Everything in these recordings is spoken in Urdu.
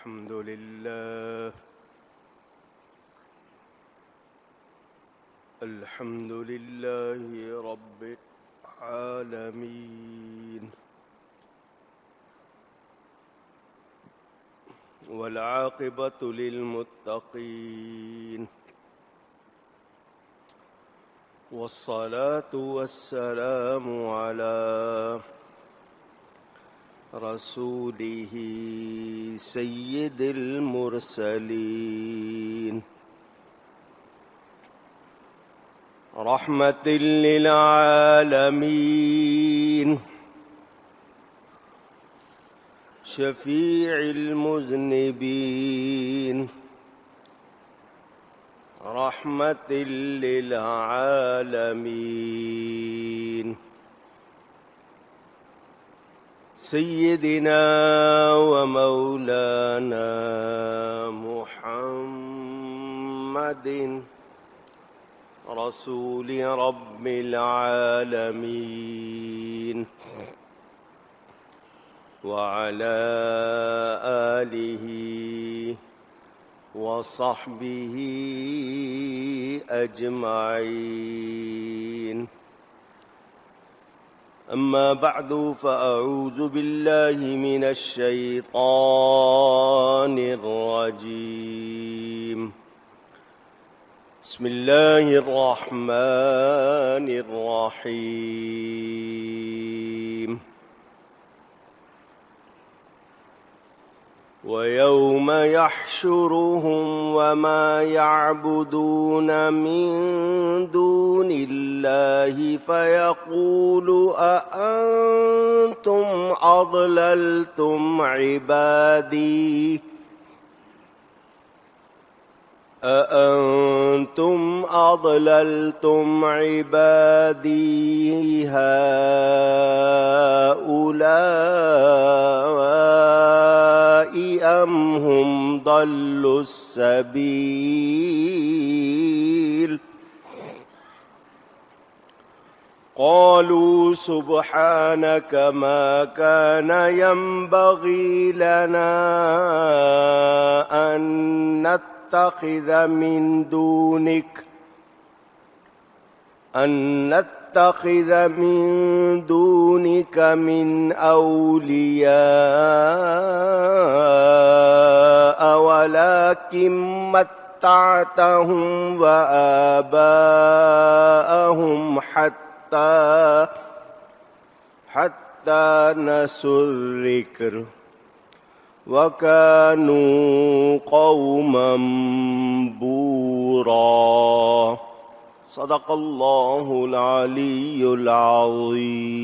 الحمد لله الحمد لله رب العالمين، والعاقبة للمتقين، والصلاة والسلام على رسوله سيد المرسلين، رحمة للعالمين، شفيع المذنبين، رحمة للعالمين، سيدنا ومولانا محمد رسول رب العالمين، وعلى آله وصحبه أجمعين. أما بعد، فأعوذ بالله من الشيطان الرجيم. بسم الله الرحمن الرحيم. ويوم يحشرهم وما يعبدون من دون الله فيقول أأنتم أضللتم عبادي هؤلاء أم هم ضلوا السبيل؟ قالوا سبحانك ما كان ينبغي لنا أن نتخذ من دونك من أولياء، ولكن متعتهم وآباءهم حتى نسوا الذكر وكانوا قوما بورا. صدق الله العلی العظیم.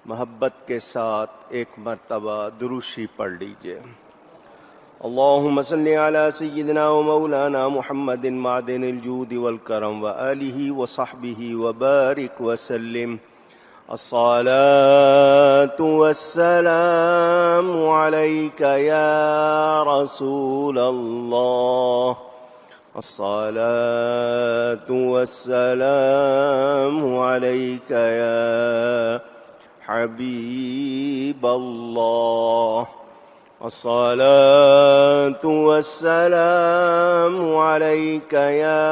محبت کے ساتھ ایک مرتبہ درود پڑھ لیجئے. اللهم صل على سيدنا ومولانا محمد معدن الجود والكرم وآله وصحبه وبارك وسلم. الصلاة والسلام عليك يا رسول الله، الصلاة والسلام عليك يا حبيب الله، الصلاة والسلام عليك يا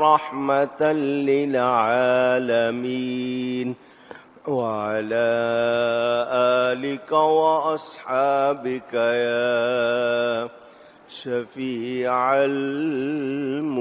رحمة للعالمين، وعلى آلك وأصحابك يا شفيع المذنبين.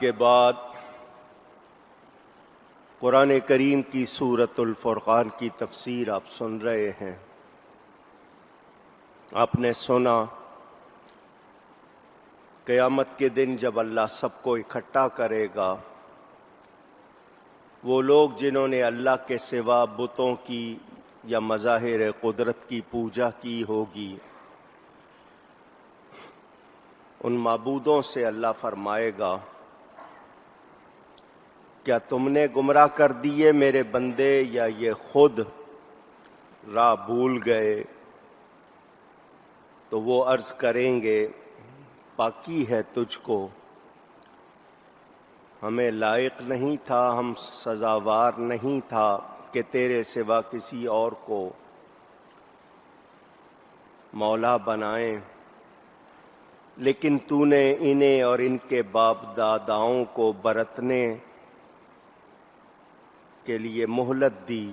کے بعد قرآن کریم کی سورۃ الفرقان کی تفسیر آپ سن رہے ہیں. آپ نے سنا قیامت کے دن جب اللہ سب کو اکٹھا کرے گا، وہ لوگ جنہوں نے اللہ کے سوا بتوں کی یا مظاہر قدرت کی پوجا کی ہوگی، ان معبودوں سے اللہ فرمائے گا کیا تم نے گمراہ کر دیے میرے بندے، یا یہ خود راہ بھول گئے؟ تو وہ عرض کریں گے پاکی ہے تجھ کو، ہمیں لائق نہیں تھا، ہم سزاوار نہیں تھا کہ تیرے سوا کسی اور کو مولا بنائیں، لیکن تو نے انہیں اور ان کے باپ داداؤں کو برتنے کے لیے مہلت دی،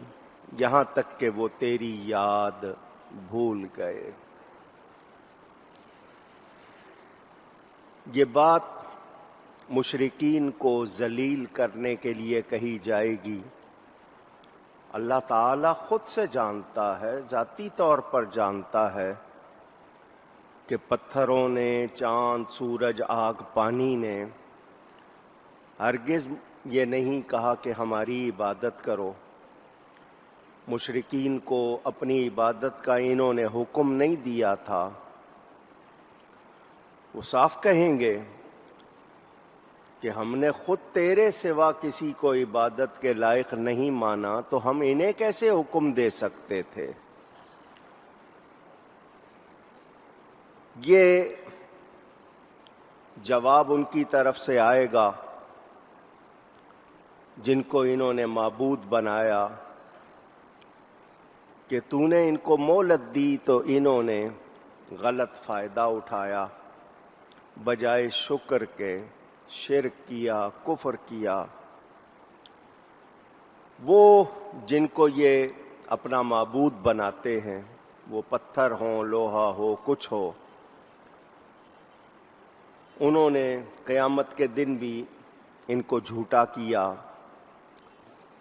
یہاں تک کہ وہ تیری یاد بھول گئے۔ یہ بات مشرکین کو ذلیل کرنے کے لیے کہی جائے گی۔ اللہ تعالیٰ خود سے جانتا ہے، ذاتی طور پر جانتا ہے کہ پتھروں نے، چاند، سورج، آگ، پانی نے ہرگز یہ نہیں کہا کہ ہماری عبادت کرو۔ مشرکین کو اپنی عبادت کا انہوں نے حکم نہیں دیا تھا۔ وہ صاف کہیں گے کہ ہم نے خود تیرے سوا کسی کو عبادت کے لائق نہیں مانا، تو ہم انہیں کیسے حکم دے سکتے تھے؟ یہ جواب ان کی طرف سے آئے گا جن کو انہوں نے معبود بنایا کہ تو نے ان کو مہلت دی تو انہوں نے غلط فائدہ اٹھایا، بجائے شکر کے شرک کیا، کفر کیا۔ وہ جن کو یہ اپنا معبود بناتے ہیں، وہ پتھر ہوں، لوہا ہو، کچھ ہو، انہوں نے قیامت کے دن بھی ان کو جھوٹا کیا۔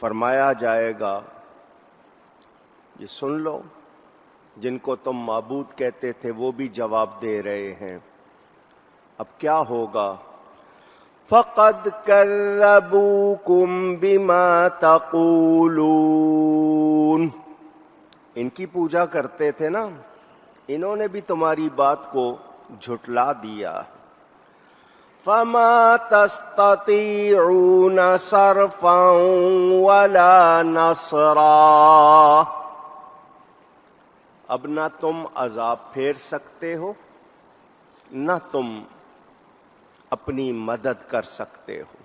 فرمایا جائے گا یہ سن لو، جن کو تم معبود کہتے تھے وہ بھی جواب دے رہے ہیں۔ اب کیا ہوگا؟ فَقَدْ كَذَّبُوكُمْ بِمَا تَقُولُونَ، ان کی پوجا کرتے تھے نا، انہوں نے بھی تمہاری بات کو جھٹلا دیا۔ فَمَا تَسْتَطِيعُونَ صَرْفًا وَلَا نَصْرًا، اب نہ تم عذاب پھیر سکتے ہو، نہ تم اپنی مدد کر سکتے ہو۔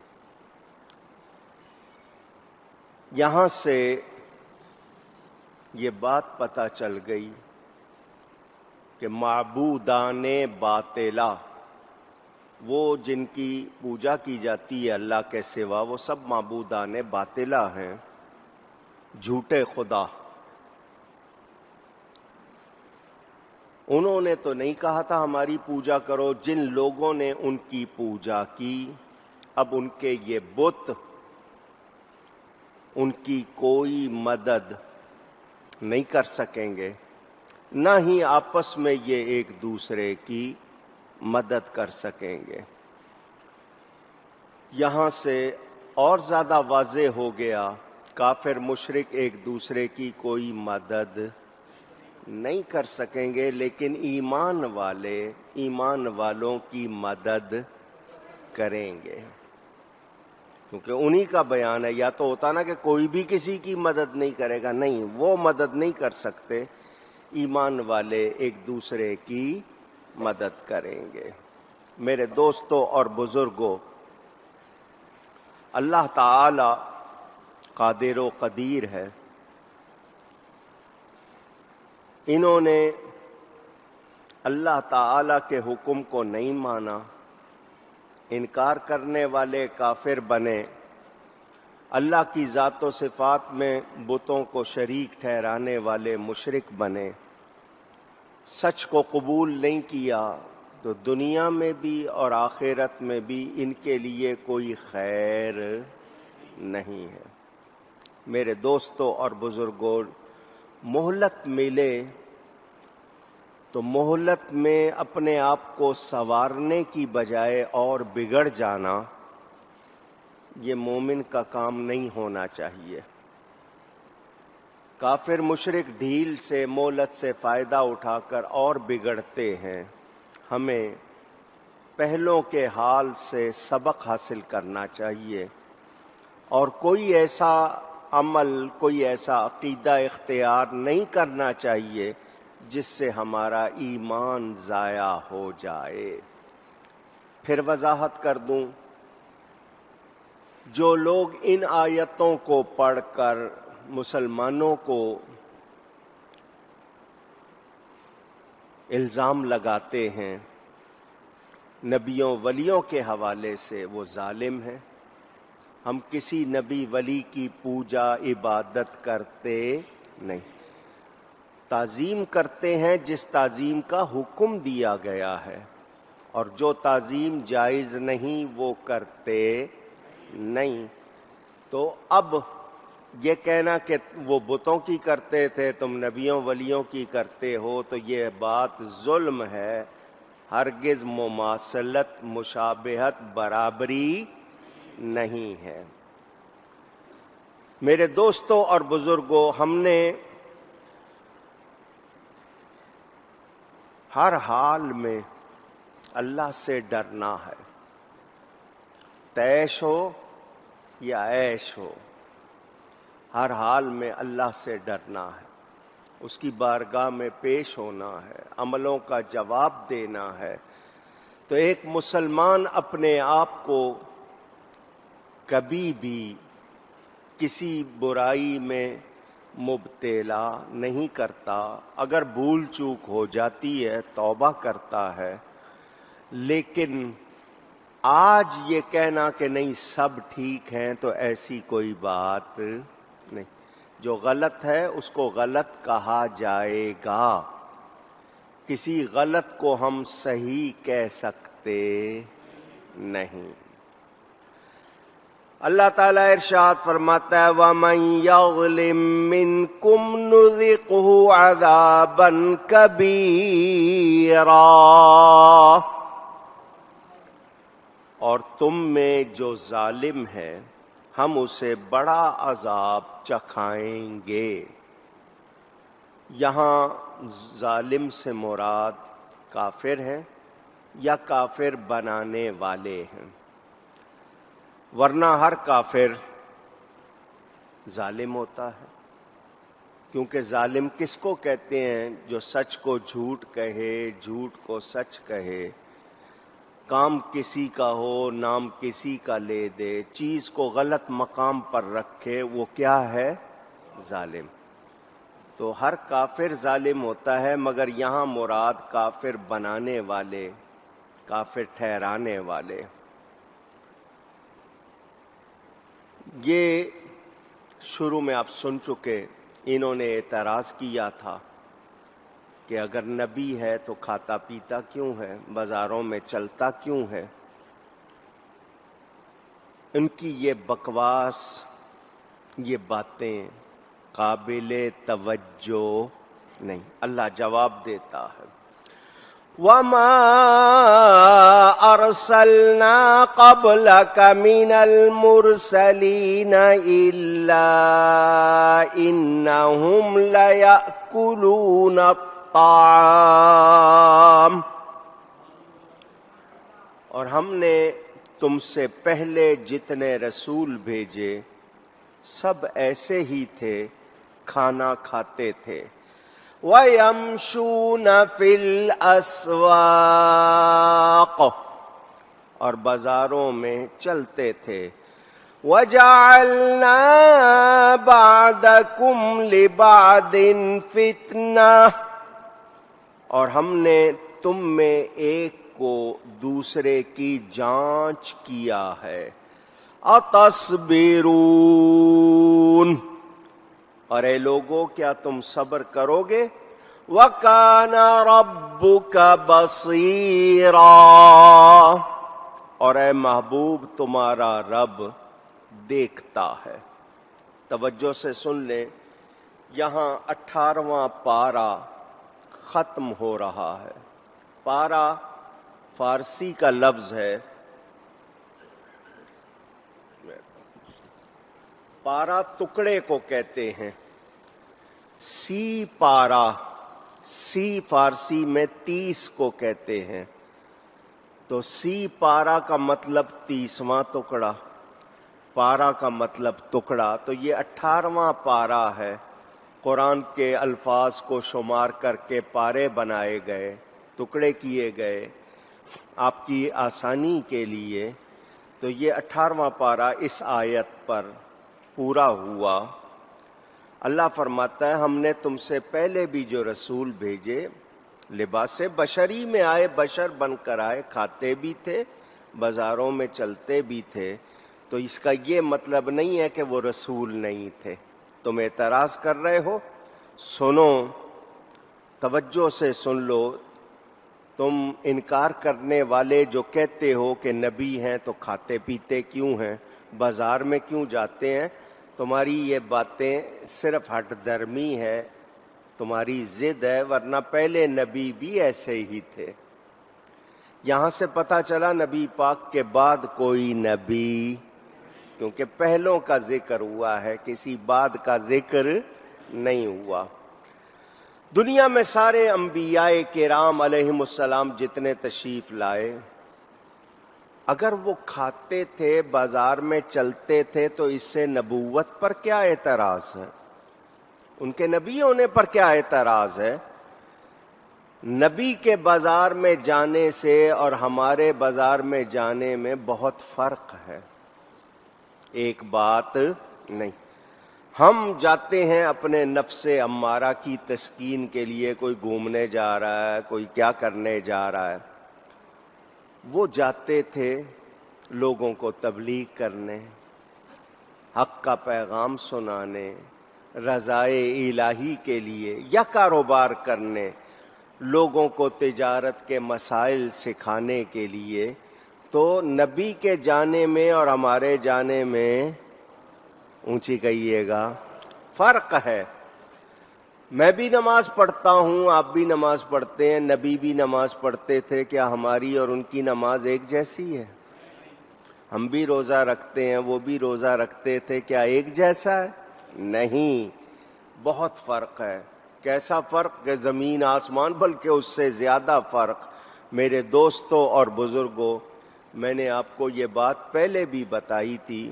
یہاں سے یہ بات پتہ چل گئی کہ معبودان باطلہ، وہ جن کی پوجا کی جاتی ہے اللہ کے سوا، وہ سب معبودان باطلہ ہیں، جھوٹے خدا۔ انہوں نے تو نہیں کہا تھا ہماری پوجا کرو، جن لوگوں نے ان کی پوجا کی، اب ان کے یہ بت ان کی کوئی مدد نہیں کر سکیں گے، نہ ہی آپس میں یہ ایک دوسرے کی مدد کر سکیں گے۔ یہاں سے اور زیادہ واضح ہو گیا، کافر مشرک ایک دوسرے کی کوئی مدد نہیں کر سکیں گے، لیکن ایمان والے ایمان والوں کی مدد کریں گے، کیونکہ انہی کا بیان ہے۔ یا تو ہوتا نا کہ کوئی بھی کسی کی مدد نہیں کرے گا، نہیں، وہ مدد نہیں کر سکتے، ایمان والے ایک دوسرے کی مدد کریں گے۔ میرے دوستوں اور بزرگوں، اللہ تعالی قادر و قدیر ہے۔ انہوں نے اللہ تعالی کے حکم کو نہیں مانا، انکار کرنے والے کافر بنے، اللہ کی ذات و صفات میں بتوں کو شریک ٹھہرانے والے مشرک بنے، سچ کو قبول نہیں کیا، تو دنیا میں بھی اور آخرت میں بھی ان کے لیے کوئی خیر نہیں ہے۔ میرے دوستوں اور بزرگوں، مہلت ملے تو مہلت میں اپنے آپ کو سنوارنے کی بجائے اور بگڑ جانا، یہ مومن کا کام نہیں ہونا چاہیے۔ کافر مشرک ڈھیل سے، مہلت سے فائدہ اٹھا کر اور بگڑتے ہیں۔ ہمیں پہلوں کے حال سے سبق حاصل کرنا چاہیے، اور کوئی ایسا عمل، کوئی ایسا عقیدہ اختیار نہیں کرنا چاہیے جس سے ہمارا ایمان ضائع ہو جائے۔ پھر وضاحت کر دوں، جو لوگ ان آیتوں کو پڑھ کر مسلمانوں کو الزام لگاتے ہیں نبیوں ولیوں کے حوالے سے، وہ ظالم ہیں۔ ہم کسی نبی ولی کی پوجا عبادت کرتے نہیں، تعظیم کرتے ہیں جس تعظیم کا حکم دیا گیا ہے، اور جو تعظیم جائز نہیں وہ کرتے نہیں۔ تو اب یہ کہنا کہ وہ بتوں کی کرتے تھے تم نبیوں ولیوں کی کرتے ہو، تو یہ بات ظلم ہے، ہرگز مماثلت مشابہت برابری نہیں ہے۔ میرے دوستوں اور بزرگوں، ہم نے ہر حال میں اللہ سے ڈرنا ہے، تیش ہو یا عیش ہو، ہر حال میں اللہ سے ڈرنا ہے، اس کی بارگاہ میں پیش ہونا ہے، عملوں کا جواب دینا ہے۔ تو ایک مسلمان اپنے آپ کو کبھی بھی کسی برائی میں مبتلا نہیں کرتا، اگر بھول چوک ہو جاتی ہے توبہ کرتا ہے، لیکن آج یہ کہنا کہ نہیں سب ٹھیک ہیں تو ایسی کوئی بات نہیں۔ جو غلط ہے اس کو غلط کہا جائے گا، کسی غلط کو ہم صحیح کہہ سکتے نہیں۔ اللہ تعالیٰ ارشاد فرماتا ہے وَمَن يَظْلِم مِّنكُمْ نُذِقْهُ عَذَابًا كَبِيرًا، اور تم میں جو ظالم ہے ہم اسے بڑا عذاب چکھائیں گے۔ یہاں ظالم سے مراد کافر ہیں یا کافر بنانے والے ہیں، ورنہ ہر کافر ظالم ہوتا ہے، کیونکہ ظالم کس کو کہتے ہیں؟ جو سچ کو جھوٹ کہے، جھوٹ کو سچ کہے، کام کسی کا ہو نام کسی کا لے دے، چیز کو غلط مقام پر رکھے، وہ کیا ہے؟ ظالم۔ تو ہر کافر ظالم ہوتا ہے، مگر یہاں مراد کافر بنانے والے، کافر ٹھہرانے والے۔ یہ شروع میں آپ سن چکے، انہوں نے اعتراض کیا تھا کہ اگر نبی ہے تو کھاتا پیتا کیوں ہے، بازاروں میں چلتا کیوں ہے؟ ان کی یہ بکواس، یہ باتیں قابل توجہ نہیں۔ اللہ جواب دیتا ہے وَمَا أَرْسَلْنَا قَبْلَكَ مِنَ الْمُرْسَلِينَ إِلَّا إِنَّهُمْ لَيَأْكُلُونَ الطَّعَامَ، اور ہم نے تم سے پہلے جتنے رسول بھیجے سب ایسے ہی تھے، کھانا کھاتے تھے۔ وَيَمْشُونَ فِي الْأَسْوَاقِ، اور بازاروں میں چلتے تھے۔ وَجَعَلْنَا بَعْضَكُمْ لِبَعْضٍ فِتْنَةً، اور ہم نے تم میں ایک کو دوسرے کی جانچ کیا ہے۔ اتصبرون، اور اے لوگو کیا تم صبر کرو گے؟ وَكَانَ رَبُّكَ بَصِيرًا، اور اے محبوب تمہارا رب دیکھتا ہے۔ توجہ سے سن لیں، یہاں 18واں پارہ ختم ہو رہا ہے۔ پارہ فارسی کا لفظ ہے، پارہ ٹکڑے کو کہتے ہیں، سی پارہ، سی فارسی میں 30 کو کہتے ہیں، تو سی پارہ کا مطلب 30واں ٹکڑا، پارہ کا مطلب ٹکڑا، تو یہ 18واں پارہ ہے۔ قرآن کے الفاظ کو شمار کر کے پارے بنائے گئے، ٹکڑے کیے گئے آپ کی آسانی کے لیے۔ تو تو یہ 18واں پارہ اس آیت پر پورا ہوا۔ اللہ فرماتا ہے ہم نے تم سے پہلے بھی جو رسول بھیجے لباس بشری میں آئے، بشر بن کر آئے، کھاتے بھی تھے، بازاروں میں چلتے بھی تھے، تو اس کا یہ مطلب نہیں ہے کہ وہ رسول نہیں تھے۔ تم اعتراض کر رہے ہو، سنو، توجہ سے سن لو۔ تم انکار کرنے والے جو کہتے ہو کہ نبی ہیں تو کھاتے پیتے کیوں ہیں، بازار میں کیوں جاتے ہیں، تمہاری یہ باتیں صرف ہٹ درمی ہے، تمہاری ضد ہے، ورنہ پہلے نبی بھی ایسے ہی تھے۔ یہاں سے پتہ چلا نبی پاک کے بعد کوئی نبی، کیونکہ پہلوں کا ذکر ہوا ہے، کسی بعد کا ذکر نہیں ہوا۔ دنیا میں سارے انبیاء کرام علیہم السلام جتنے تشریف لائے، اگر وہ کھاتے تھے، بازار میں چلتے تھے، تو اس سے نبوت پر کیا اعتراض ہے؟ ان کے نبی ہونے پر کیا اعتراض ہے؟ نبی کے بازار میں جانے سے اور ہمارے بازار میں جانے میں بہت فرق ہے، ایک بات نہیں۔ ہم جاتے ہیں اپنے نفس امارہ کی تسکین کے لیے، کوئی گھومنے جا رہا ہے، کوئی کیا کرنے جا رہا ہے، وہ جاتے تھے لوگوں کو تبلیغ کرنے، حق کا پیغام سنانے، رضائے الہی کے لیے، یا کاروبار کرنے، لوگوں کو تجارت کے مسائل سکھانے کے لیے۔ تو نبی کے جانے میں اور ہمارے جانے میں، اونچی کہیے گا، فرق ہے۔ میں بھی نماز پڑھتا ہوں، آپ بھی نماز پڑھتے ہیں، نبی بھی نماز پڑھتے تھے، کیا ہماری اور ان کی نماز ایک جیسی ہے؟ ہم بھی روزہ رکھتے ہیں، وہ بھی روزہ رکھتے تھے، کیا ایک جیسا ہے؟ نہیں، بہت فرق ہے۔ کیسا فرق کہ زمین آسمان، بلکہ اس سے زیادہ فرق۔ میرے دوستوں اور بزرگوں، میں نے آپ کو یہ بات پہلے بھی بتائی تھی،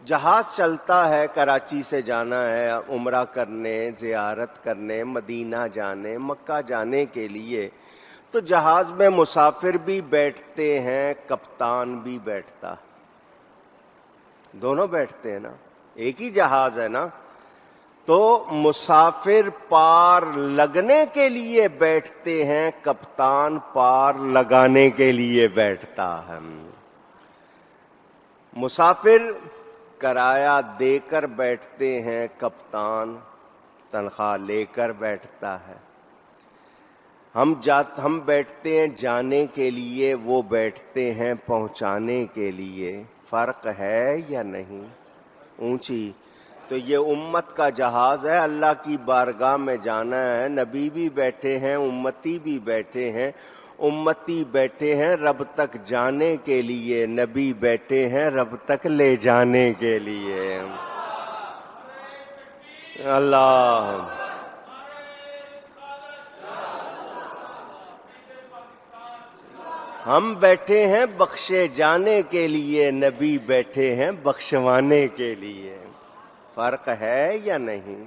جہاز چلتا ہے، کراچی سے جانا ہے عمرہ کرنے، زیارت کرنے، مدینہ جانے، مکہ جانے کے لیے، تو جہاز میں مسافر بھی بیٹھتے ہیں، کپتان بھی بیٹھتا، دونوں بیٹھتے ہیں نا، ایک ہی جہاز ہے نا۔ تو مسافر پار لگنے کے لیے بیٹھتے ہیں، کپتان پار لگانے کے لیے بیٹھتا ہے۔ مسافر کرایہ دے کر بیٹھتے ہیں، کپتان تنخواہ لے کر بیٹھتا ہے۔ ہم بیٹھتے ہیں جانے کے لیے، وہ بیٹھتے ہیں پہنچانے کے لیے۔ فرق ہے یا نہیں؟ اونچی۔ تو یہ امت کا جہاز ہے، اللہ کی بارگاہ میں جانا ہے، نبی بھی بیٹھے ہیں، امتی بھی بیٹھے ہیں، امتی بیٹھے ہیں رب تک جانے کے لیے، نبی بیٹھے ہیں رب تک لے جانے کے لیے۔ اللہ، ہم بیٹھے ہیں بخشے جانے کے لیے، نبی بیٹھے ہیں بخشوانے کے لیے۔ فرق ہے یا نہیں؟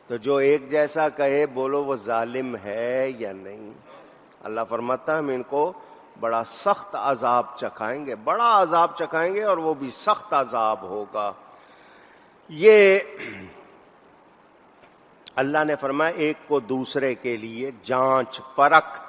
تو جو ایک جیسا کہے، بولو وہ ظالم ہے یا نہیں؟ اللہ فرماتا ہے ہم ان کو بڑا سخت عذاب چکھائیں گے، بڑا عذاب چکھائیں گے، اور وہ بھی سخت عذاب ہوگا۔ یہ اللہ نے فرمایا ایک کو دوسرے کے لیے جانچ پرکھ